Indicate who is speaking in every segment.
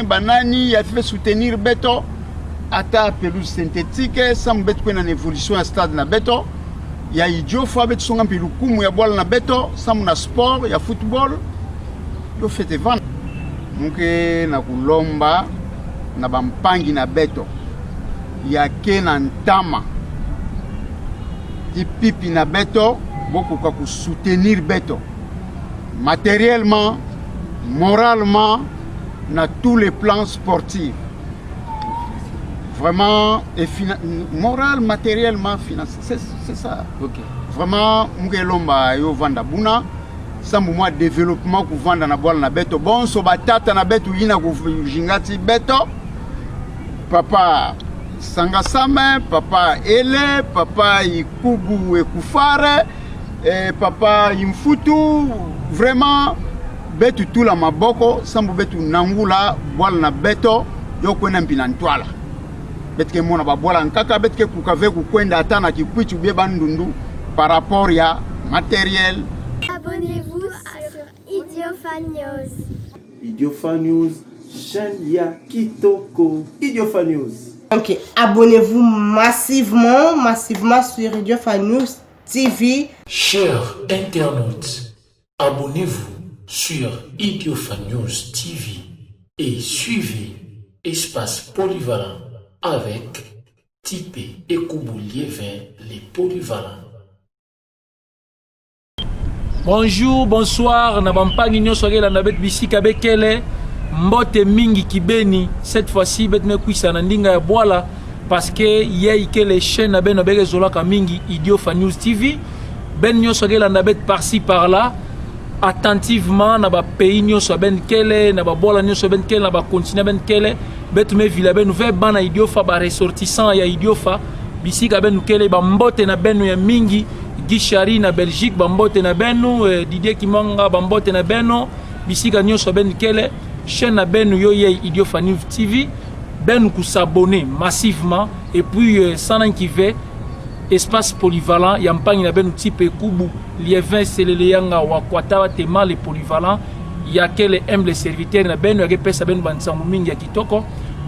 Speaker 1: terrain banani ya fait soutenir beto ata pelouse synthétique sam beto kwa na évolution à stade na beto ya idiofa beto songa mpilukumu ya bola na beto sam na sport ya football yo fete van muke na kulomba na bampangi na beto ya ke na ntama di pipi na beto beaucoup kwa ku soutenir beto matériellement moralement na tous les plans sportifs vraiment et moral matériellement financier c'est ça
Speaker 2: OK
Speaker 1: vraiment mukelomba yo vanda buna sambu moi développement ku vanda na bola na beto bon so batata na beto yina ku jingati beto papa Sangasame, papa Ele, papa Ikubu Ekufare, papa Imfutu, vraiment, betu tout la maboko, sambu betu nangula, boal na beto, yo kwena mpinantwala. Betke mona ba boala nkaka, betke kukave kukwenda atana kikwichu beba ndundu, par rapport ya matériel.
Speaker 3: Abonnez-vous sur Idiofa News.
Speaker 4: Idiofa News, chaîne ya Kitoko. Idiofa News.
Speaker 5: Donc, abonnez-vous massivement sur Idiofa News TV.
Speaker 6: Chers internautes, abonnez-vous sur Idiofa News TV et suivez Espace Polyvalent avec Tipé et Koubou Liévin, les polyvalents.
Speaker 7: Bonjour, bonsoir, Nabampangi Nyosogela Nabet Bisika Bekele. Mbote mingi kibeni cette fois-ci bet me kuisa na ndinga ya boala parce que yei que les chaînes ben obege zolaka mingi Idiofa News TV ben nyoso gela na bet par-ci par-là attentivement na ba pays nyoso ben kele na ba boala nyoso ben kele na ba continent ben kele bet me vila ben ve bana Idiofa ba ressortissant ya Idiofa bisika ben kele ba mbote na benu ya mingi Gishari na Belgique ba mbote na benu Didier Kimonga ba mbote na benu bisika nyoso ben kele chaîne à ben yo ye Idiofa News TV ben ku s'abonner massivement et puis sans qui veut espace polyvalent yampang na ben type kubu lievin selele yanga wa kwata tema les polyvalents ya quel aime les serviteurs na ben ya pesa ben bansangu mingi ya kitoko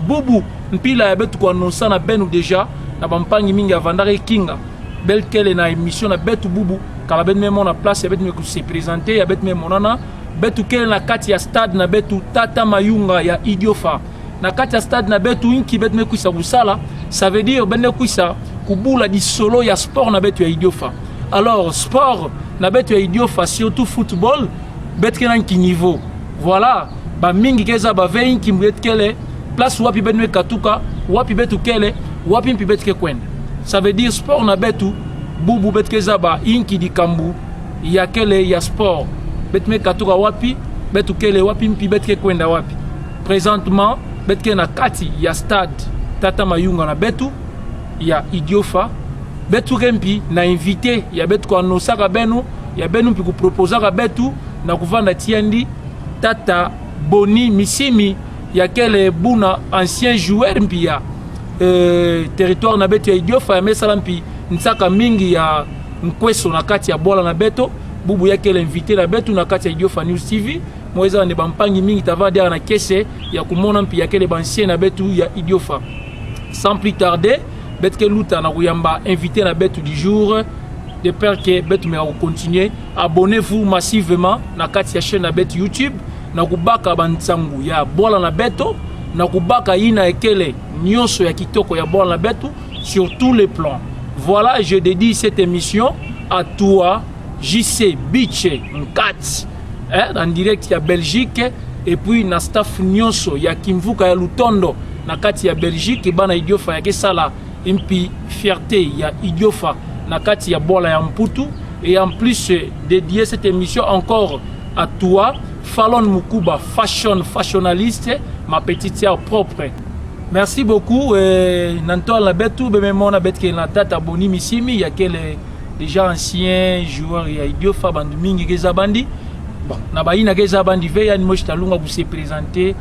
Speaker 7: bubu mpila ya betu ko annoncer na ben déjà na bampangi mingi avandare kinga bel quelle na émission na betu bubu kala ben même na place ya betu me ku se présenter ya betu me monana betu kele na kati ya stade na betu tata mayunga ya Idiofa na kati ya stade na betu inki betu me kuisa busala ça veut dire bende kuisa kubula di solo ya sport na betu ya Idiofa alors sport na betu ya Idiofa surtout football betu kele nki niveau voilà ba mingi keza ba ve inki betu kele place wapi betu me katuka wapi betu kele wapi mpi betu ke kwenda ça veut dire sport na betu bubu betu keza ba inki di kambu ya kele ya sport betme katuka wapi betu kele wapi mpi betke kwenda wapi présentement betke na kati ya stade tata mayunga na betu ya Idiofa betu rempi na invité ya betu ko annoncer benu ya benu mpi ku proposer betu na kuvanda tiendi tata Boni Misimi ya kele buna ancien joueur mpi ya territoire na betu ya Idiofa ya mesala mpi nsaka mingi ya nkweso na kati ya bola na beto bubu yake l'invité la betu na kati ya Idiofa News TV moeza ne bampangi mingi tavada na kese ya kumona mpi yake le bancien na betu ya Idiofa sans plus tarder betke luta na kuyamba invité na betu du jour de peur que betu me continuer abonnez-vous massivement na kati ya chaîne na betu YouTube na kubaka bantsangu ya bola na beto na kubaka ina ekele nyonso ya kitoko ya bola na betu sur tous les plans. Voilà, je dédie cette émission à toi JC Biche Nkati en direct ya Belgique et puis na staff nyonso ya Kimvuka ya Lutondo na kati ya Belgique bana Idiofa ya kesala impi fierté ya Idiofa na kati ya bola ya Mputu et en plus dédier cette émission encore à toi Fallon Mukuba fashionaliste ma petite sœur propre. Merci beaucoup nanto la betu be memona betke na tata Boni Misimi ya kele déjà ancien joueur ya Idiofa bandu mingi keza bandi bon na baina keza bandi ve ya nimo chitalunga ku se présenter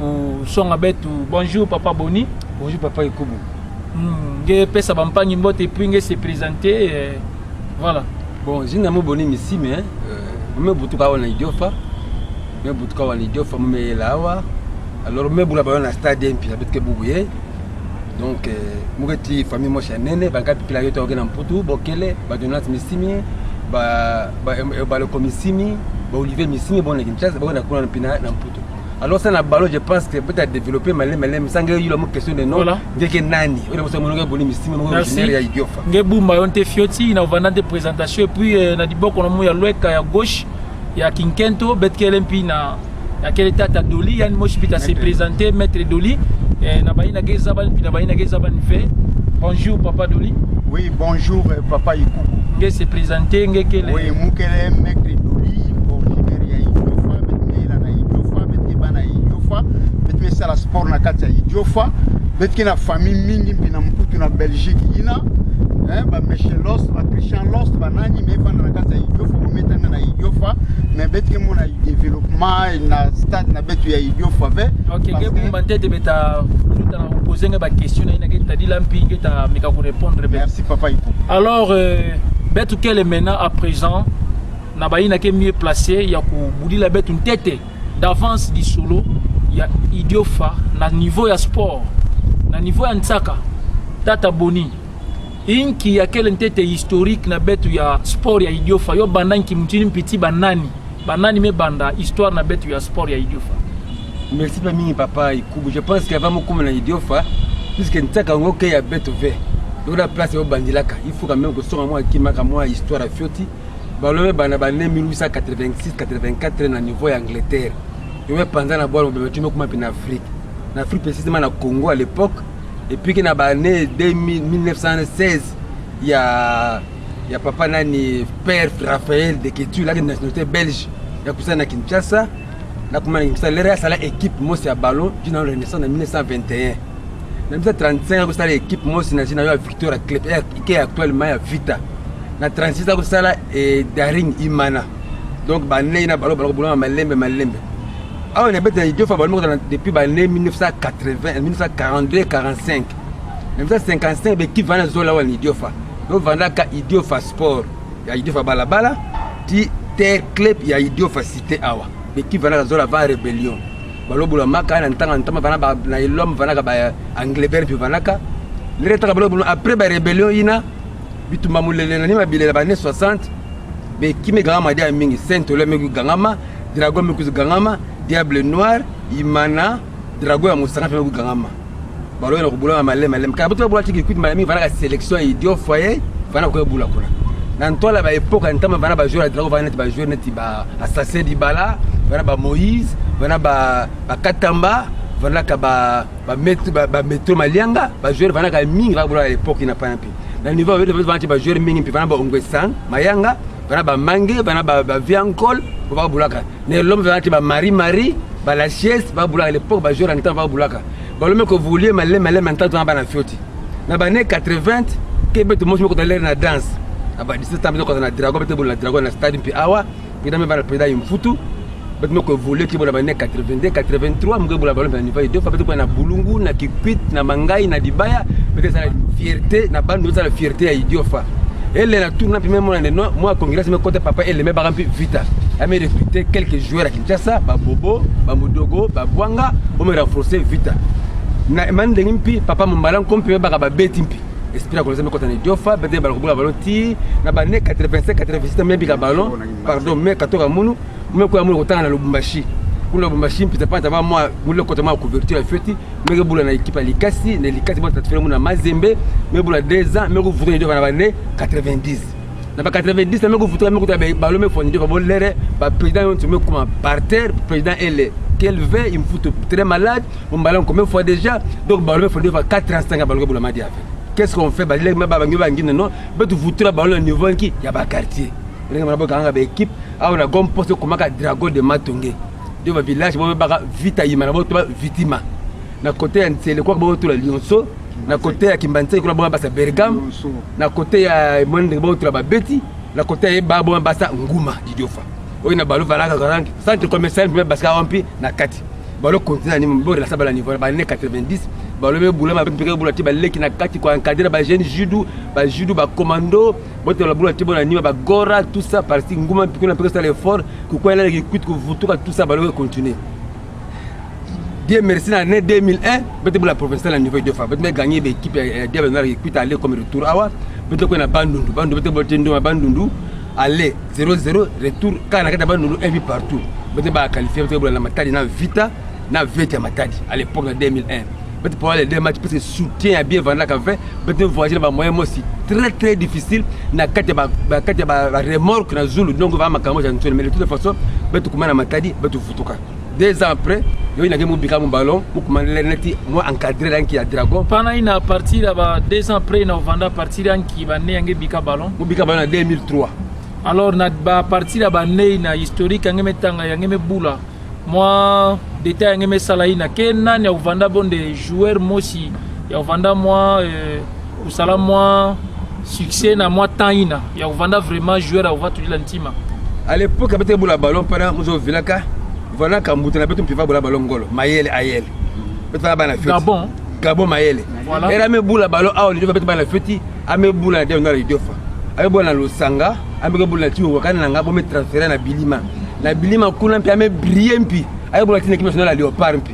Speaker 7: au songa betu. Bonjour papa Boni.
Speaker 2: Bonjour papa Ikubu.
Speaker 7: Nge pesa bampangi mbote puis nge se présenter voilà.
Speaker 2: Bon jina mo Boni Misimi me butuka wana Idiofa me butuka wana Idiofa me lawa Alors mais bula ba na stade mpi habite ke bubuye. Donc mugeti famille mo chanene ba kapi la yoto ogena mputu bokele ba Jonas Misimi ba le komisimi ba Olivier Misimi bon Kinshasa ba na kuna na pina na mputu. Alors ça na ballon je pense que peut-être développer malem sanga yo la question de nom ngeke nani o le mono boni Misimi mo originaire ya Idiofa.
Speaker 7: Ngebumba yonte fioti na vanda de présentation et puis na diboko na mo ya lweka ya gauche ya Kinkento betkele mpi na ya quel état Doli yani mo chipita se présenter maître Doli na baina geza ban puis na baina geza ban fait. Bonjour papa Doli.
Speaker 1: Oui, bonjour papa Ikubu.
Speaker 7: Nge se présenter ngekele.
Speaker 1: Oui, mukele maître Doli originaire ya Idiofa betmela na Idiofa betibana Idiofa betmesa la sport na kati ya Idiofa betkina famille mingi mpina mputu na Belgique ina ba Michel Lost ba Christian Lost ba nani me vanda na kati ya Idiofa bometanga na Idiofa mais betke mo na développement na stade na betu ya Idiofa ve.
Speaker 7: OK, ngebumba tete beta tuta na poser nga ba question na ina ngeta dila mpi ngeta meka ko répondre.
Speaker 1: Merci papa Ikubu.
Speaker 7: Alors betu quel est maintenant à présent na baina ke mieux placé ya ko budila betu tete d'avance du solo ya Idiofa na niveau ya sport na niveau ya Ntsaka tata boni inki ya quel tete historique na betu ya sport ya Idiofa yo bananki mutini mpiti banani me banda histoire na betu ya sport ya Idiofa.
Speaker 2: Merci papa Ikubu. Je pense qu'avant mo comme na Idiofa puisque Ntsaka ngoke ya betu ve. Donc la place au bandilaka, il faut quand même que soit moi qui m'a moi histoire à fioti. Balome bana ba 1886 84 na niveau ya Angleterre. Yo me pendant na boire me tume comme en Afrique. En Afrique précisément na Congo à l'époque et puis que na ba né 1916 il y a papa nani père Raphaël de Ketu la nationalité belge. Ya kusa na Kinshasa. Na kuma Kinshasa l'era ça la équipe mo c'est à ballon qui na renaissance en 1921. En 1935 kusa la équipe mo c'est na yo Victoria Club qui est actuellement à Vita. Na 36 kusa la Daring Imana. Donc ba né na ballon malembe. Ah on est bête Idiofa ballon depuis ba né 1980 1942 45. 1955 l'équipe va na zola wa Idiofa. Donc vandaka Idiofa sport ya Idiofa balabala ti terre club ya Idiofa cité awa l'équipe va na zola va rébellion balobula maka na ntama vana ba na ilom vanaka ba Angleterre puis vanaka le retaka balobula après ba rébellion ina bituma mulele na ni mabilela ba 60 be kimi gama dia mingi Saint-Olé me gangama Dragon me gangama Diable Noir Imana Dragon ya Musanga me gangama balo na kubula malem ka buto bula tiki kwit malemi vana ka sélection Idiofa ye vana ko bula kuna na ntola ba époque ntama vana ba joueur Dragon vana ba joueur neti ba assassin di bala vana ba Moïse vana ba Katamba vana ka ba metro malianga ba joueur vana ka mingi ba bula à l'époque ina pa mpi na niveau vana ba joueur mingi mpi vana ba Ongwesang Mayanga vana ba Mange vana ba Viancol ba bulaka ne l'homme vana ba Marie ba la Chies ba bula à l'époque ba joueur ntama ba bulaka balome ko voulier malem entendre ba na fioti na ba né 80 ke beto mo ko d'aller na danse aba 17 ans ko na Dragon beto na Dragon na stade mpi awa pida me ba président imfutu beto mo ko voulier ki bo na ba né 82 83 mo ko bula balome na niveau de fa beto ko na Bulungu na Kikwit na Mangai na Dibaya beto ça la fierté na bande ça la fierté ya Idiofa elle na tourna puis même moi congrès me côté papa elle me ba rampi Vita a me recruter quelques joueurs à Kinshasa ba Bobo ba Mudogo ba Bwanga pour me renforcer Vita na mandenge mpi papa mombalan kompe ba ba beti mpi esprit ko me côté na Idiofa bete ba ko ballon ti na ba né 85 86 me bi ka ballon pardon me katoka munu me ko amuna kotana na Lubumbashi kuna Lubumbashi mpi tapata ba moi mule côté ma couverture feti me ko bula na équipe Likasi na Likasi ba tatfela muna Mazembe me bula 2 ans me ko voter Idiofa na ba né 90 na ba 90 me ko voter me ko ta ballon me fondi ba bolere ba président on me comme par terre président elle qu'elle veut il me fout très malade mon ballon combien de fois déjà donc ballon me fondi va 4 ans 5 ballon pour madi avec qu'est-ce qu'on fait ba le me ba bangi non ba tu voter ballon niveau qui ya ba quartier les ngana ba kanga ba équipe a on a comme poste comme ka Dragon de Matongé de ba village ba ba Vita Imana ba Vitima na côté ya Ntsele kwa ba to la Lionceau na côté ya Kimbanze kwa ba sa Bergam na côté ya Monde ba to ba Beti na côté ya ba ba sa Nguma Idiofa oyi na balo valaka garangi centre commercial me baska wampi na kati balo continue ni mbo la sabala niveau ba ne 90 balo me bula ma peke bula ti ba leki na kati kwa encadrer ba jeune judo ba commando boto la bula ti bona ni ba gora tout ça parti Nguma piko na peke ça l'effort ku kwa la ki kuit ku vutuka tout ça balo continue Dieu merci, en l'année 2001, peut-être la professionnelle à niveau de fois, peut-être gagner l'équipe qui aller comme retour. Peut-être qu'on a Bandundu, peut-être Bandundu, aller 0-0, retour, quand on a Bandundu, un but partout. Peut-être qualifier, peut-être la Matadi, na Vita, na Vita Matadi, à l'époque de 2001. Peut-être pour les deux matchs, parce que soutien à bien vendre la café, peut-être voyager dans moyen aussi très très difficile, na kati ba remorque na Zulu, donc on va makamo jantou, mais de toute façon, peut-être comment na Matadi, peut-être Futuka. 2 ans après, il y a un ballon, moi encadré dans qui a Dragon.
Speaker 7: Pendant une partie là-bas, 2 ans après, nous avons parti dans qui va né un ballon.
Speaker 2: Bika ballon en 2003.
Speaker 7: Alors na partie là-bas né na historique en metanga en boula. Moi détail en salaïna que nan ya vanda bon des joueurs mosi ya vanda moi usala moi succès na moi taina ya vanda vraiment joueur à va tout l'antima.
Speaker 2: À l'époque avec boula ballon pendant nous vilaka voilà quand vous n'avez pas pu voir ballon golo Mayele Ayel peut-être pas la fête Gabon Mayele voilà et là me boula ballon ah on ne peut pas la fête a me boula dans la idiofa a boula le sanga a me boula tu wakana nanga bo me transférer na bilima kuna mpi a me briller mpi a boula l'équipe nationale à Léopard mpi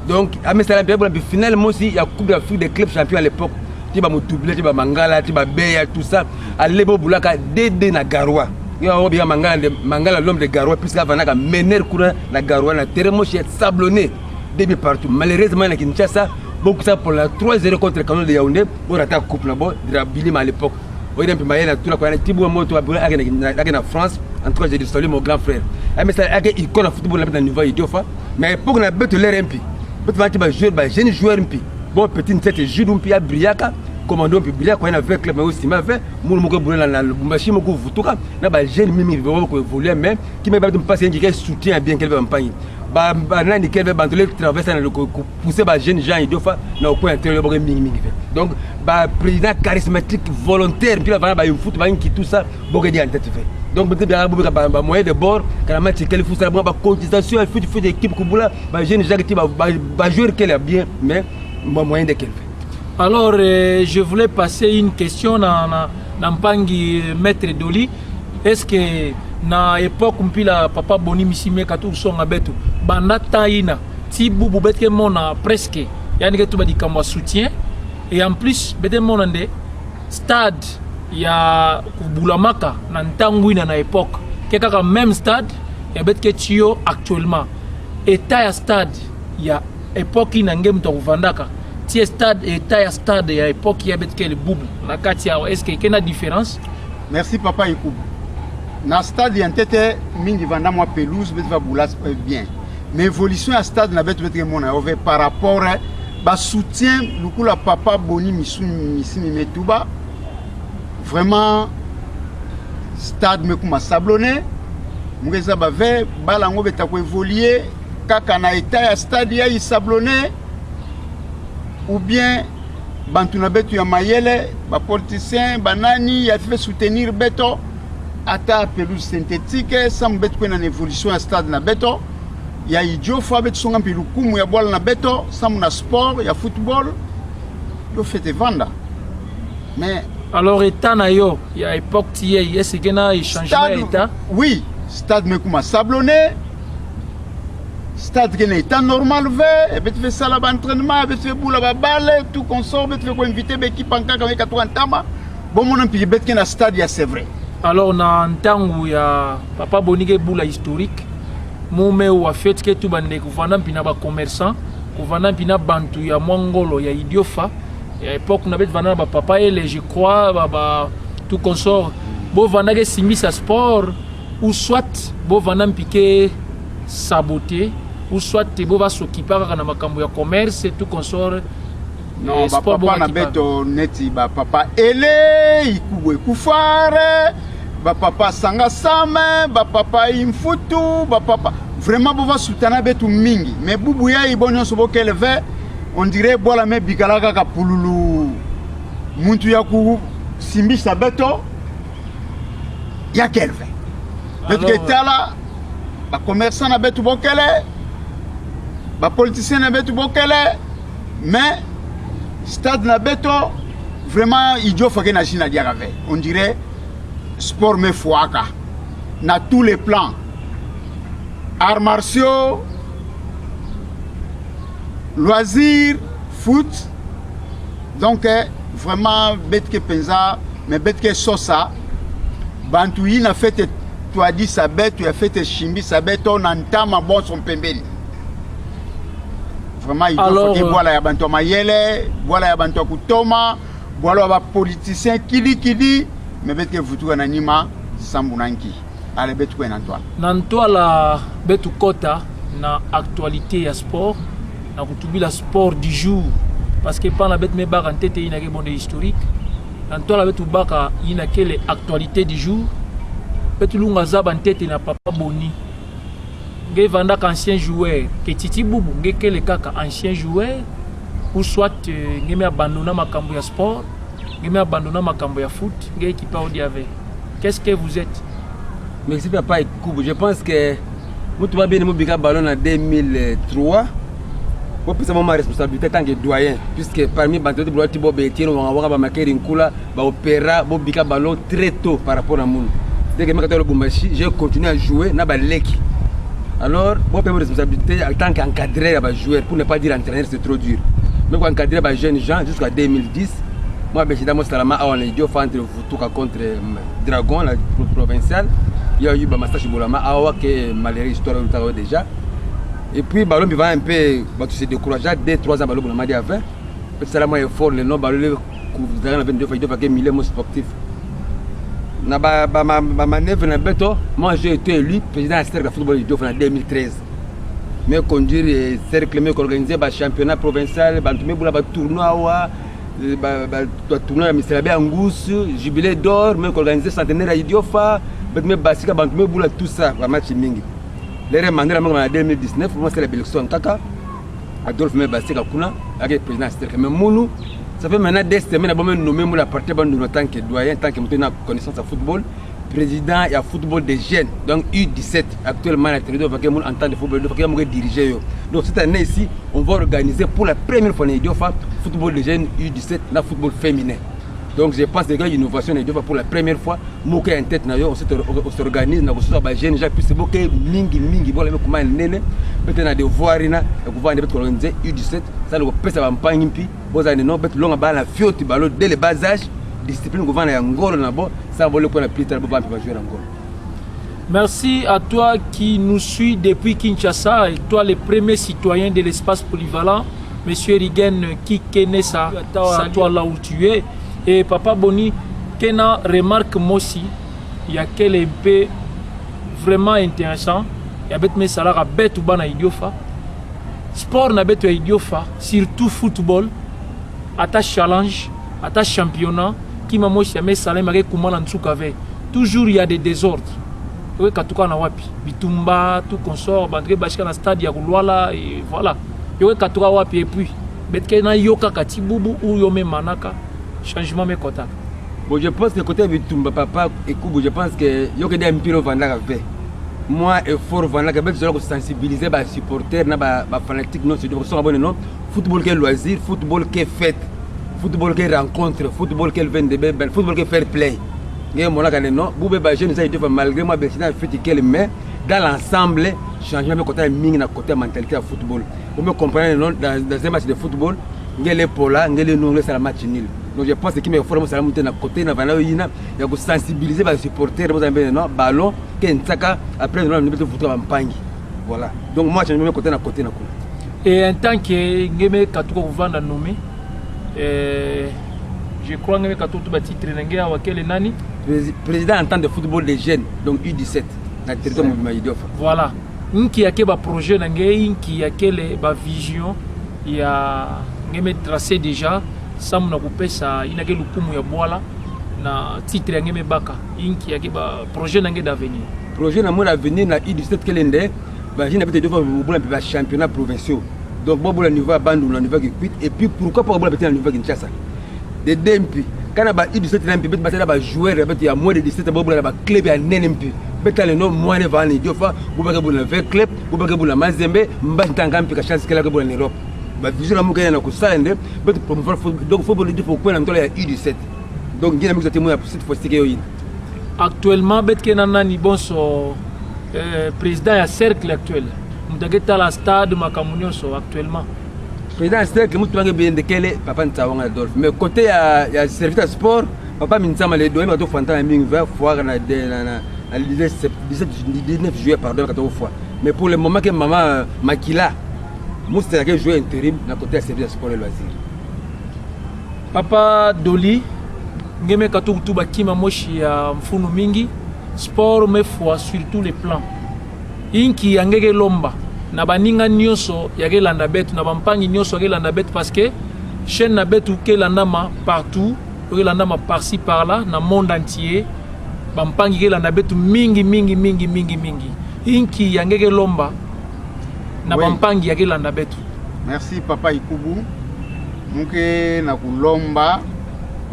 Speaker 2: donc a me sala boula finalement aussi il y a coupe d'Afrique des clubs champions à l'époque tiba Mutubile tiba Mangala tiba Beya tout ça à lebo boula ka DD na Garoua. Il y a Mangala l'homme de Garoua, puisqu'il y a un meneur courant la Garoua, la terre moche est sablonné début partout. Malheureusement, il y a ça, beaucoup ça pour la 3-0 contre le canon de Yaoundé, pour attaquer coupe là-bas, de Bilima à l'époque. Il y a un peu de tout la Thibaut Moto en France, en tout cas, j'ai dit mon grand frère. Mais ça, il y a une icône de football dans le niveau idiofa, mais pour qu'on a besoin de l'air un peu, pour que joueur, jeune joueur un peu, bon petit tête, Jules Mpi à Briaka. Commandant public quand on a fait club mais aussi m'a fait mon moko boulé na machine moko vutuka na ba jeune mimi ko évoluer même qui m'a pas passer un soutien bien quelle campagne ba nani quelle ba le traverser na pousser ba jeune gens idofa na au point intérieur ba mingi donc ba président charismatique volontaire puis ba ba foot ba qui tout ça boke di en tête fait donc peut-être ba moyen de bord quand match quel foot ça ba cotisation foot d'équipe ko boula ba jeune gens qui ba joueur qu'elle a bien mais moyen de quel fait.
Speaker 7: Alors, je voulais passer une question dans Mpangi Maître Doli. Est-ce que na l'époque où la papa Boni Missime Katou son abetu, banda taïna, ti boubou bête mona presque, yani que tout badi kamba soutien. Et en plus, bête mona de stade, ya Boulamaka, n'antangouina na époque, quelque même stade, ya bête que tio actuellement. Et taille stade, ya époque inangem to vandaka. Si stade et taille stade à l'époque il y avait quel boubou la katia est-ce qu'il y a une différence?
Speaker 1: Merci papa Ikoub. Na stade il y a tête mingi vanda moi pelouse bet va boulas bien. Mais évolution à stade na bet mon over par rapport ba soutien le la papa Boni Missimi Metuba vraiment stade me kuma sablonné mungeza ba ve balango beta ko évoluer kaka na état stade ya sablonné ou bien bantuna betu ya mayele ba politicien banani ya fait soutenir beto ata pelouse synthétique sam betu ko na évolution à stade na beto ya idiofa betu songa mpilu kumu ya bola na beto sam na sport ya football yo fete vanda mais
Speaker 7: alors état na yo ya époque tiye est-ce que na changement état
Speaker 1: oui stade me kuma sablonné stade qui est normal ve et bet fait ça là entraînement bet fait boula ba balle tout consort bet fait ko inviter l'équipe en cas avec 80 tama bon mon empire bet que na stade ya c'est vrai
Speaker 7: alors na ntangu ya papa Bonike boula historique mume wa fait que tout bande ko vanda pina ba commerçant ko vanda pina bantu ya mongolo ya idiofa à époque na bet vanda ba papa ele je crois ba tout consort bo vanda que simbi sa sport ou soit bo vanda piquer saboter ou soit tu vas s'occuper de makambo ya commerce et tout consort
Speaker 1: non ba papa na beto neti ba papa ele ikubwe kufare ba papa sanga sama ba papa imfutu ba papa vraiment bo va soutenir beto mingi mais bubu ya ibonyo so bokele ve on dirait bola me bikalaka ka pululu muntu ya ku simbisa beto ya kelve beto ketala ba commerçant na beto bokele ba politicien na beto bokele mais stade na beto vraiment idiot fa que na china diarave on dirait sport me foaka na tous les plans arts martiaux loisir foot donc vraiment betke penza mais betke sosa bantu ina fete toi dit sa bête tu as fait chimbi sa bête on entame bon son pembeli vraiment il faut que voilà ya bantu mayele voilà ya bantu kutoma voilà ba politicien kidi mais betke vutu na nima sambunanki ale betu ko Antoine
Speaker 7: Nantoala betu kota na actualité ya sport na kutubila sport du jour parce que pendant bet me baka tete ina ke bon de historique Nantoala betu baka ina quelle actualité du jour betu lunga zaba tete na papa Boni nge vanda ancien joueur ke Titi Boubou nge quelle kaka ancien joueur ou soit nge me abandonna makambo ya sport nge me abandonna makambo ya foot nge équipe odiave. Qu'est-ce que vous êtes?
Speaker 2: Merci papa et Koubou. Je pense que moi tu vas bien me bika ballon en 2003. Moi c'est ma responsabilité tant que doyen puisque parmi bantu de Boati Bob Etienne on va marquer une coula ba opéra bo bika ballon très tôt par rapport à moun. Dès que je Bumbashi, j'ai continué à jouer na ba leki. Alors, moi j'ai responsabilité en tant qu'encadreur à joueur pour ne pas dire entraîneur c'est trop dur. Mais pour encadrer ba jeunes gens jusqu'à 2010. Moi je suis dans mon salama on a eu entre Vutuka contre Dragon la provinciale. Il y a eu un massage Bolama, qui malgré l'histoire déjà. Et puis, Ballon va un peu se décourager. Dès 3 ans, Ballon m'a dit à 20. C'est là moi fort, le nom Ballon, vous avez 22 fois, il doit faire 1000 sportifs. Ma manœuvre, moi j'ai été élu président du cercle de football en 2013. Mais conduire le cercle, mais organiser le championnat provincial, le tournoi. Tournoi à Mister Angous, jubilé d'or, mais organiser centenaire à Idiofa, mais Basika, mais boula tout ça, va match mingi. Les remandés en 2019, moi c'est la Bélection Kaka, Adolphe mais Basika Kuna, avec le président Sterk. Mais Mounou, ça fait maintenant des semaines, je suis nommé la partie en tant que doyen, tant que je suis connaissance à football, président et à football des jeunes, donc U17, actuellement en tant que football, je diriger. Donc cette année ici, on va organiser pour la première fois en Idiofa, football des jeunes U17, le football féminin. Donc je pense que les innovations pour la première fois, on s'organise, on s'organise, les gens puissent mingi, bon, comment nene, peut-être des voies, on va organiser U17, ça le pèse à Mpangimpi, puis, vous avez non, peut-être long à la fiote, dès le bas âge, discipline qu'on va en Angola, ça va le point plus tard, on va jouer en Angola.
Speaker 7: Merci à toi qui nous suit depuis Kinshasa et toi le premier citoyen de l'espace polyvalent, Monsieur Rigen qui connaît ça, toi là où tu es. Et Papa Boni, Kena remarque moi aussi, il y a quelque peu vraiment intéressant. Il y a des salaires à bête ou bana idiofa. Sport na bête ou idiofa, surtout football, à ta challenge, à ta championnat, qui m'a moi jamais salaire mais comment en dessous qu'avait. Toujours il y a des désordres. Oui, katuka na wapi, bitumba, tout consort, bandre bashika na stade ya kulwala et voilà. Oui, katuka wapi et puis, bête Kena yoka kati bubu ou yome manaka. Changement mes quotas.
Speaker 2: Bon, je pense que côté Bitumba papa et Koubou, je pense que il y a des impiro Vandaka fait. Moi et fort Vandaka ben je dois sensibiliser les supporters na ba fanatique non c'est de façon abonné non football quel loisir, football quel fête, football quel rencontre, football quel vend de belle, football quel fair play. Et mon là non, vous be jeune ça il malgré moi Bertina fait quel mais dans l'ensemble changement mes quotas ming na côté mentalité à football. Vous me comprenez non dans un match de football, ngele pola, ngele nous c'est la match nul. Donc je pense que mes formes ça monter na côté na vana yina ya ko sensibiliser les supporters vous avez non ballon kentaka après nous nous football en pangi voilà donc moi je me mets côté na ko
Speaker 7: et en tant que ngeme katuko vanda nommé je crois ngeme katuko ba titre ngea wa quel nani
Speaker 2: président en tant de football des jeunes donc U17 na territoire mouvement Idiofa
Speaker 7: voilà nki yake ba projet na ngei nki yake le ba vision ya ngeme tracé déjà Sam na kupesa inake lukumu ya boala na titre ya ngeme baka inki yake ba projet nange d'avenir
Speaker 2: na d'avenir na U17 kelende ba jina peut-être devant boula ba championnat provinciaux donc boula niveau bandu na niveau Kikwit et puis pourquoi pas boula peut-être na niveau Kinshasa de dempi kana ba U17 na peut-être ba ba joueur peut-être ya moins de 17 boula ba club ya nenempi peut-être le nom moins ne va ni diofa boula 20 club boula Mazembe mbantanga mpika chance kala boula en Europe. Donc il faut que U17 donc cette fois
Speaker 7: actuellement Betkenanani bon so président ya cercle actuel mutageta la stade makamunioso actuellement
Speaker 2: président c'est que mutu bange bien de kele papa ntawanga Adolphe mais côté ya service sport papa mintsama le doyen bato fantana mingi va foire na 19 juillet pardon 14 fois mais pour le moment que maman Makila musta que jouer intérim na côté ya service sport et loisir
Speaker 7: papa Doli ngeme katukutu bakima moshi ya mfunu mingi sport me foi sur tous les plans inki yangeke lomba na baninga nyonso yake landa betu na bampangi nyonso yake landa betu parce que chaîne na betu ke landa ma partout yake landa ma par-ci par-là na monde entier bampangi ke landa betu mingi inki yangeke lomba na bampangi yake landa betu.
Speaker 1: Merci papa Ikubu muke na kulomba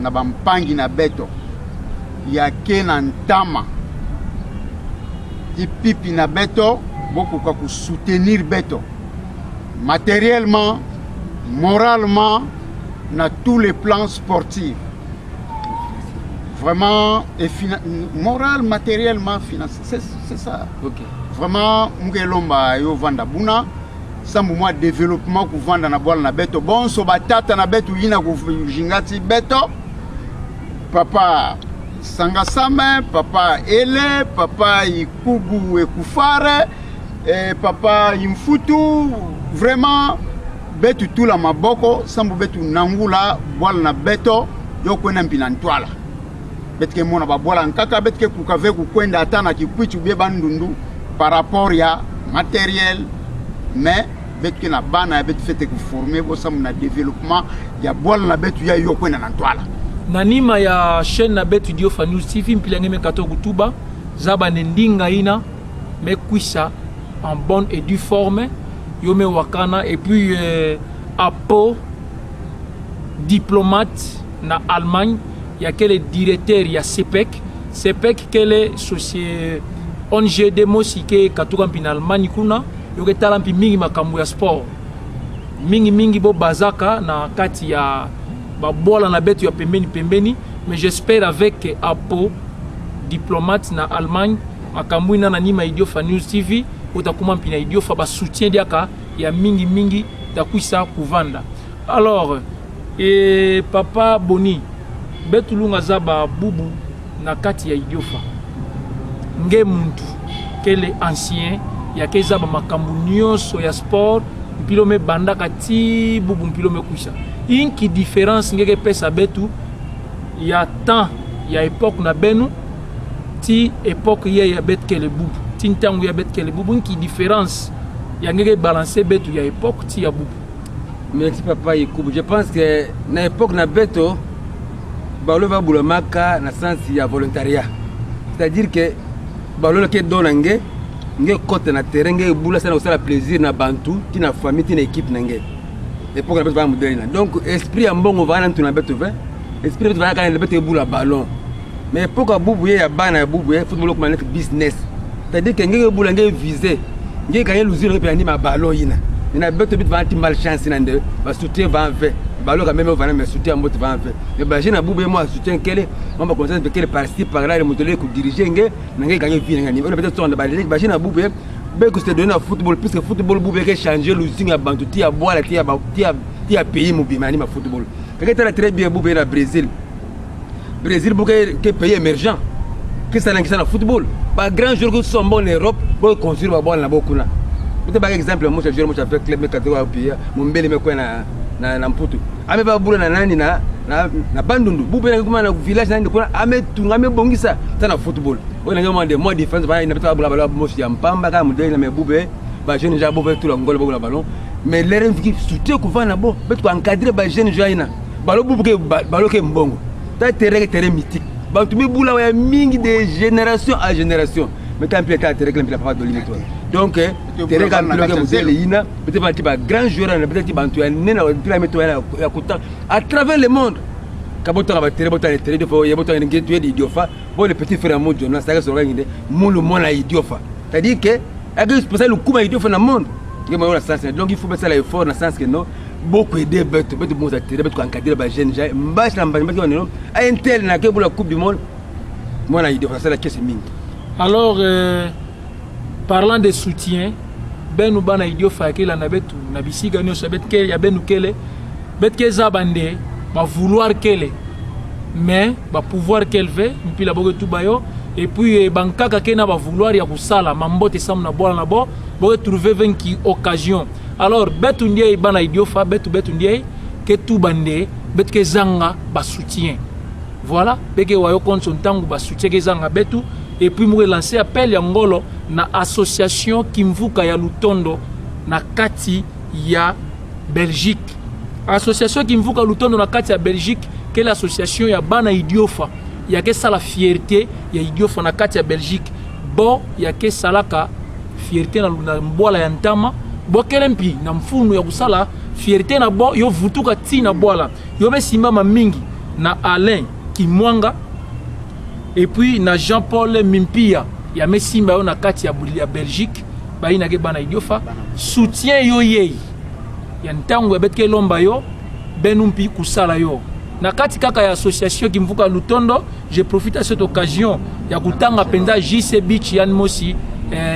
Speaker 1: na bampangi na beto yake na ntama pipi na beto beaucoup ka soutenir beto matériellement moralement na tous les plans sportifs vraiment et moral matériellement financier c'est ça
Speaker 2: OK
Speaker 1: vraiment muke lomba yo vanda buna sambu moi développement ku vanda na bola na beto bonso batata na beto yina ku jingati beto papa Sangasame, papa Ele, papa Ikubu Ekufare, et papa Imfutu, vraiment, betu tout la maboko, sambu betu nangula, boal na beto, yoko nempina ntwala. Betke mona ba boala nkaka, betke kukave kukwenda atana kikwichu beba ndundu, par rapport ya matériel, mais betke na bana, betu fete kuforme, bo sambu na développement, ya boal na betu ya yoko na ntwala.
Speaker 7: Nanima ya chaîne na betu Idiofa News TV mpilenge me kato kutuba zaba nendinga ina me kwisa en bonne et due forme yome wakana et puis apo diplomate na Allemagne ya quel directeur ya CPEC quelle société ONG demosi ke katuka mpina Allemagne kuna yoke talampi mingi makambo ya sport mingi bo bazaka na kati ya babola na betu ya pembeni mais j'espère avec apo diplomate na Allemagne makamwina na nima Idiofa News TV utakuma mpina Idiofa ba soutien diaka ya mingi takwisa kuvanda. Alors et papa Boni betu lunga zaba bubu na kati ya Idiofa nge muntu kele ancien ya kezaba makambu nyonso ya sport mpilome bandaka ti bubu mpilome kuisa inki différence ngeke pesa betu ya temps ya époque na benu ti époque ya bet kele bubu ti ntangu ya bet kele bubu inki différence ya ngeke balancer betu ya époque ti ya bubu.
Speaker 2: Merci papa Ikubu. Je pense que na époque na beto balo va bulamaka na sens ya volontariat, c'est-à-dire que balo ke donange nge côté na terrain nge bula sana usala plaisir na bantu ti na famille ti na équipe nange époque na beto va modèle donc esprit ya mbongo va na tuna beto va esprit beto va kana le beto bula ballon mais époque bubu ya bana bubu ya football comme un business, c'est-à-dire que nge bula nge viser nge gagner l'usine pe ma ballon ina ina beto bit va mal chance nande va soutien va en fait ballon quand même va mais soutien mbot va en fait mais ba jeune bubu moi soutien quel on va commencer avec quel parti par là le moteur ko diriger nge nge gagner vie ngani on peut-être on ba jeune bubu be ko se donner au football puisque football bubu que changer l'usine à bantu ti à boire ti à pays mobimani ma football peut-être très bien bubu na Brésil bubu que pays émergent que ça na football pas grand jour que sont bon en Europe pour construire ba boire na bokuna peut-être par exemple moi je avec club me katewa pays mombele me ko na mputu ame ba bula na nani na bandundu bubu na kuma na village nani kuna ame tungame bongisa tana football on a demandé moi défense ba ina beta bula mo ya mpamba ka modèle na me bube ba jeune ja bube tout la ngolo bula ballon mais les qui soutien ko vana bo bet ko encadrer ba jeune joina balo bubu ke balo ke mbongo ta terrain mythique ba tu me bula ya mingi de génération à génération mais quand plus ta terrain la papa de limite donc terrain quand plus modèle ina peut-être pas grand joueur na peut-être bantu ya nena pila meto ya kuta à travers le monde kabota ba terrain bota terrain de fo ya bota ngi tu di Idiofa bon le petit frère mo Jonas ça se regarde mulu mona Idiofa, c'est-à-dire que avec spécial le coup ba Idiofa na monde donc il faut mettre ça l'effort dans le sens que non beaucoup aider beto bon ça terrain beto encadrer ba jeune ja mbash na mbaki on a un tel na ke pour la coupe du monde mona Idiofa ça la caisse mingi.
Speaker 7: Alors parlant de soutien benu bana idiofa kela na betu na bisika nyonso betke ya benu kele betke za bande ba vouloir kele mais ba pouvoir kelve mpila boke tu bayo et puis bankaka kena ba vouloir ya kusala mambote sam na bola na bo boke trouver venki occasion alors betu ndiye bana idiofa betu ndiye ke tu bande betke zanga ba soutien voilà beke wayo konso ntangu ba soutien ke zanga betu et puis moi lancer appel ya ngolo na association kimvuka ya Lutondo na kati ya Belgique. Association kimvuka Lutondo na kati ya Belgique, quelle association ya bana idiofa ya ke sala fierté ya idiofa na kati ya Belgique. Bo ya ke salaka fierté na mbwala ya ntama, bo kelempi na mfunu ya kusala fierté na bo yo vutuka ti na bwala. Yo besimama mingi na Alain Kimwanga et puis na Jean-Paul Mimpia ya mesimba yo na kati ya Belgique ba ina ke bana idiofa soutien yo yei ya ntango ya betke lomba yo benumpi kusala yo na kati kaka ya association kimvuka Lutondo. Je profite à cette occasion ya kutanga penda JC Beach Yann Mosi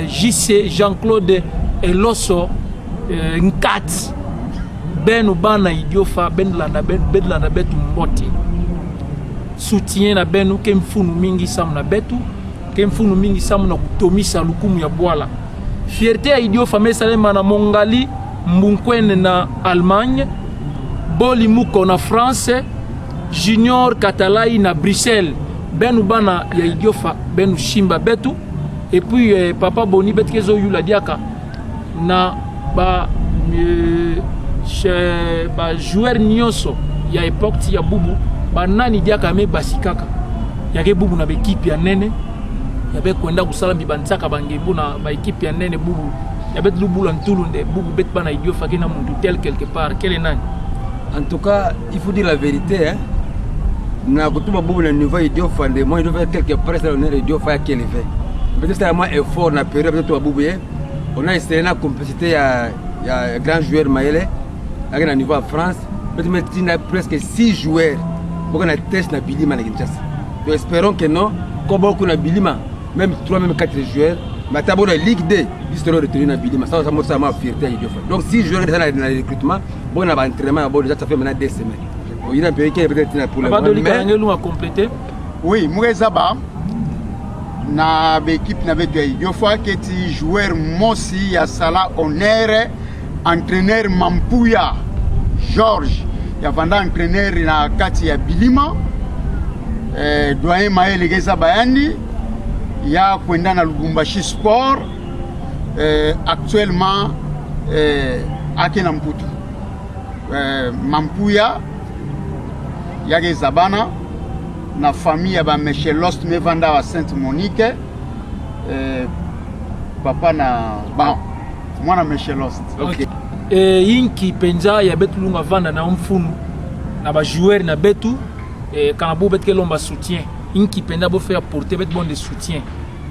Speaker 7: JC Jean-Claude Eloso Nkat benu bana idiofa benlanda betu mbote soutien na benu ke mfunu mingi samu na betu ke mfunu mingi samu na kutomisa lukumu ya bwala fierté ya idiofa mesalema na Mongali Mbunkwene na Allemagne Boli Muko na France Junior Katalai na Bruxelles benu bana ya idiofa benu shimba betu et puis papa Boni betkezo yula diaka na ba joueur nyonso ya époque ya bubu banani diaka me basikaka yake bubu na équipe ya nene yabe kwenda kusala bibantsaka bangebu na ba équipe ya nene bubu yabe lubula ntulunde bubu bet bana idiofa kina mundu tel quelque part quel est nani.
Speaker 2: En tout cas il faut dire la vérité hein. Na kutuma bubu na niveau idiofa de moi je vais quelque part ça on est idiofa qui élevé peut-être c'est moins effort na période peut-être bubu on a essayé na compétition ya grand joueur Maele avec na niveau en France peut-être il y a presque 6 joueurs pour na test na Bilima na Kinshasa. Nous espérons que non comme beaucoup na Bilima même 3 même 4 joueurs mais d'abord la Ligue 2 ils seront retenus na Bilima ça m'a fierté idiofa. Donc 6 joueurs dans le recrutement bon na entraînement bon déjà ça fait maintenant 2 semaines. Il y a un pays qui est peut-être pour le moment mais
Speaker 7: nous a complété.
Speaker 1: Oui, Mouezaba na équipe na betu idiofa que ti joueur Mosi ya sala honneur entraîneur Mampuya George ya vanda entraîneur na kati ya Bilima doyen Maele Geza Bayani ya kwenda na Lubumbashi Sport actuellement akena Mputu Mampuya ya Geza bana na famille ya ba Michel Lost me vanda wa Sainte Monique papa na ba mwana Michel Lost.
Speaker 7: Okay. Yinki penza ya betu lunga vanda na mfunu na ba joueur na betu kana bo betke lomba soutien yinki penda bo faire porter bet bon de soutien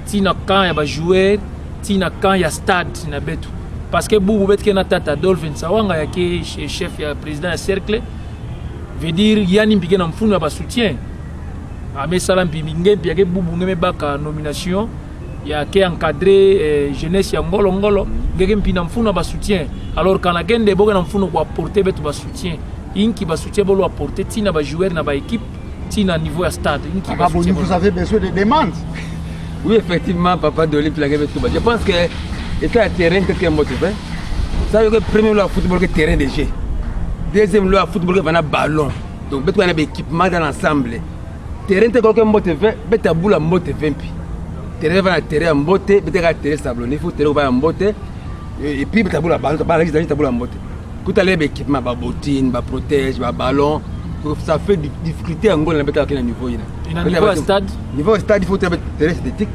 Speaker 7: tina kan ya ba joueur tina kan ya stade na betu parce que bubu betke na tata Dolphin Sawanga ya ke chef ya président ya cercle veut dire yani mpike na mfunu ya ba soutien ame salam biminge mpike bubu ngeme baka nomination ya ke encadrer jeunesse ya ngolo ngeke mpina mfunu ba soutien alors kana kende boga na mfunu kwa porter betu ba soutien inki ba soutien bolo apporter tina ba joueur na ba équipe tina niveau ya stade inki ba soutien.
Speaker 1: Vous avez besoin de demandes.
Speaker 2: Oui effectivement papa de l'Olympique la tout je pense que état terrain que motivé ça le premier le football que terrain de jeu deuxième le football que va ballon donc betu na équipement dans l'ensemble terrain que motivé beta boula motivé puis terrain va na terrain mbote beta terrain sablonné faut terrain va mbote et puis beta boula ballon ba la boula mbote tout à l'heure équipement ba bottine ba protège ba ballon ça fait des difficultés en Angola na beta à niveau
Speaker 7: niveau stade
Speaker 2: il faut terrain synthétique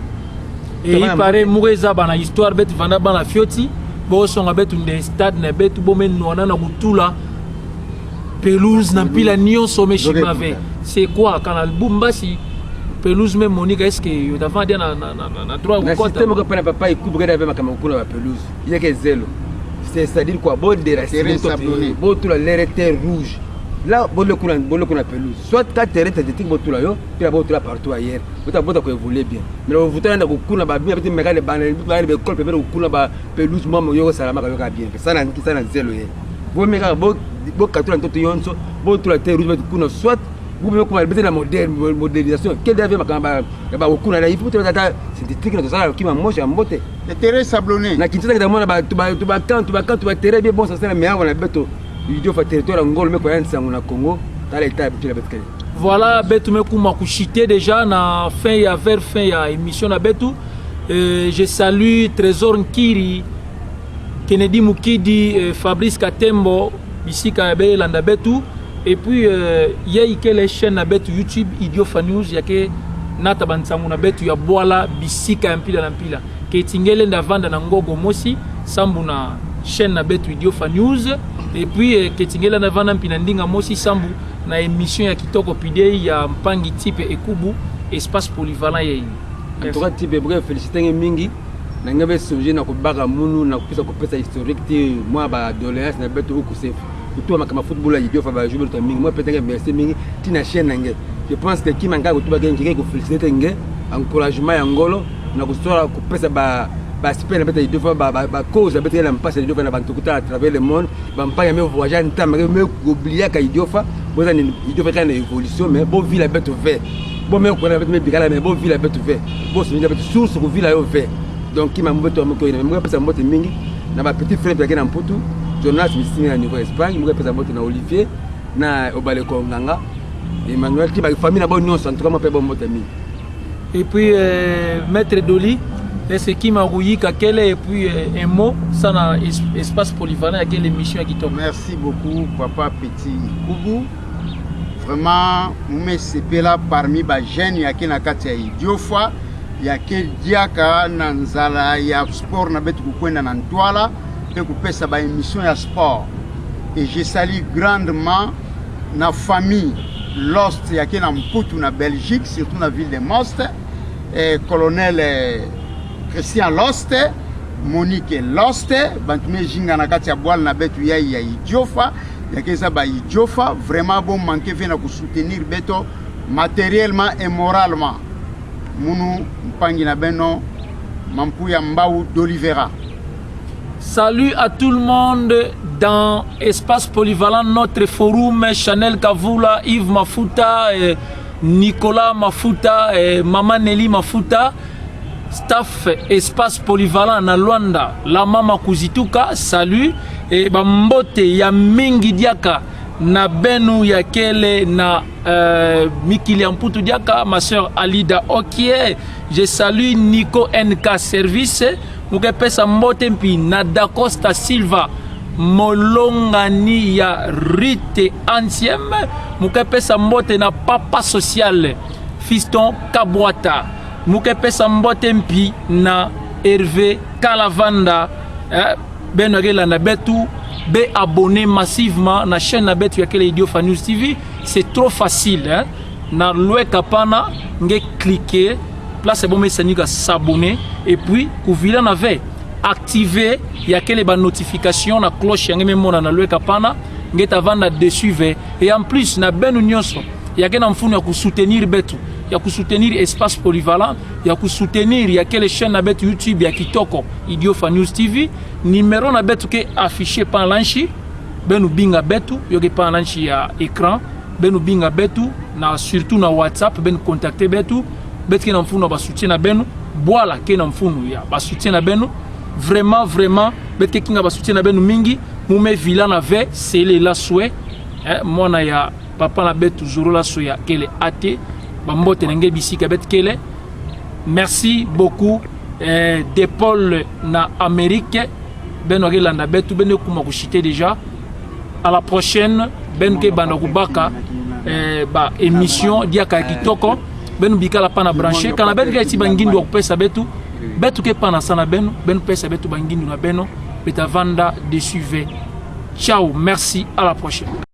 Speaker 7: et il paraît Moureza bana histoire bet vanda bana fioti bo songa betu nde stade na betu bo men nona na kutula pelouse na pila nyonso me chimave c'est quoi quand le Bumbasi pelouse même Monica est-ce que you t'as vendu na droit ou
Speaker 2: quoi système que pas papa il coupe avec ma caméra la pelouse il y a que zéro c'est-à-dire quoi bon de racines bon tout l'air était rouge là bon le coup na pelouse soit ta terrain synthétique botu là yo puis botu là partout ailleurs botu botu ko évoluer bien mais vous voulez na ko kuna ba bien petit mega le banane ba le école peut kuna ba pelouse mama yo salama ka yo ka bien ça na zelo ye bo mega bo katula ntoto yonso botu la terre rouge kuna soit vous pouvez comment la modélisation quel devient ba kuna là il faut tata synthétique na ça qui m'a moche en beauté
Speaker 1: le terrain sablonné
Speaker 2: na kintu ta mona ba tu ba terrain bien bon ça c'est mais on a beto Idio fa territoire ngolo me ko yansa na Congo dans l'état de la Betkele.
Speaker 7: Voilà betu me kuma kushite déjà na fin ya vers fin ya émission na betu. Je salue Trésor Nkiri, Kennedy Mukidi, Fabrice Katembo, Bisika Abe Landa betu et puis il y a les chaînes na betu YouTube Idio Fa News yake nata bansangu na betu ya Bwala Bisika mpila ke tingele ndavanda na ngogo mosi sambu na chaîne na betu Idio Fa News. Et puis ketingela na vana mpina ndinga mosi sambu na émission ya kitoko pidei ya mpangi type ekubu espace polyvalent yeye.
Speaker 2: En tout cas type bref féliciter mingi na ngabe songer na kubaka munu na kupesa historique ti moi ba doléance na beto kusefu. Kutoa makama football ya Idio Fa ba jouer to mingi moi peut-être merci mingi ti na chaîne nge. Je pense que qui manga kutuba ngenge ko féliciter nge encouragement ya ngolo na kusora kupesa ba super na beta Idio Fa ba cause beta la mpasse Idio Fa na bantu kuta à travers le monde ba mpanya me voyager ntam me oublier ka Idio Fa boza ni Idio Fa kana évolution mais bon ville beta vert bon me ko na beta me bigala mais bon ville beta vert bon so beta source ko ville yo vert donc qui m'a mboto mo ko ina me pesa mbote mingi na ba petit frère bia na mputu Jonas Missimi na niveau Espagne mo pesa mbote na Olivier na obale ko nganga Emmanuel qui ba famille na bon non centre mo pe bon mbote mingi
Speaker 7: et puis maître Doli ce qui m'a rouillé et puis un mot ça na espace polyvalent avec l'émission qui tombe.
Speaker 1: Merci beaucoup papa Petit Koubou. Vraiment mume sepela parmi ba jeunes ya kina kati ya Idio Fa ya ke diaka na nzala ya sport na betu kwenda na ntwala pe kupesa ba émission ya sport et je salue grandement na famille Lost ya kina mputu na Belgique surtout na ville de Most et colonel Christian Lost, Monique Lost, bantume jinga na kati ya Bwala na betu ya Idio Fa, ya kesa ba Idio Fa, vraiment bon manquer vena ku soutenir beto matériellement et moralement. Munu mpangi na beno mampuya mbau d'Olivera.
Speaker 7: Salut à tout le monde dans Espace Polyvalent, notre forum, Chanel Kavula, Yves Mafuta, Nicolas Mafuta, Maman Nelly Mafuta. Staff Espace Polyvalent na Luanda, la mama Kuzituka, salut et bambote ya mingi diaka na benu ya kele na Mikili Mputu diaka, ma soeur Alida Okie, je salue Nico NK Service, muke pesa mbote mpi na Dacosta Silva Molongani ya Rite Ancième, muke pesa mbote na Papa Social Fiston Kabwata. Mukepe Sambote mpi na Hervé Kalavanda Benogela na betu be abonné massivement na chaîne na betu yakele Idio Fa News TV, c'est trop facile hein? Na loe kapana nge cliquer place bon message ka s'abonner et puis kouvila na ve activer yakele ba notification na cloche yange mona na loe kapana nge tavanda dessus ve et en plus na benu nyonso yakena mfunu ya kusoutenir betu ya kusoutenir Espace Polyvalent, ya kusoutenir ya quelle chaîne na betu YouTube ya kitoko Idio Fa News TV, numéro na betu ke affiché par l'anchi, benu binga betu, yoke par l'anchi ya écran, benu binga betu, na surtout na WhatsApp, benu contacter betu, betu ke na mfunu ba soutien na benu, Bwala ke na mfunu ya ba soutien na benu, vraiment, betu ke kinga ba soutien na benu mingi, mume vila na ve, sele la souhait, mona ya papa na betu zoro la souhait, kele ate, Bambote nenge bisika bet kele. Merci beaucoup de Paul na Amérique. Ben ogela betu ben kuma kushite déjà. À la prochaine ben ke banda kubaka ba émission diaka kitoko ben bikala pana branché kana ben ke ti bangindu okupesa betu ke pana sana ben pesa betu bangindu na beno beta vanda de suivre. Ciao, merci, à la prochaine.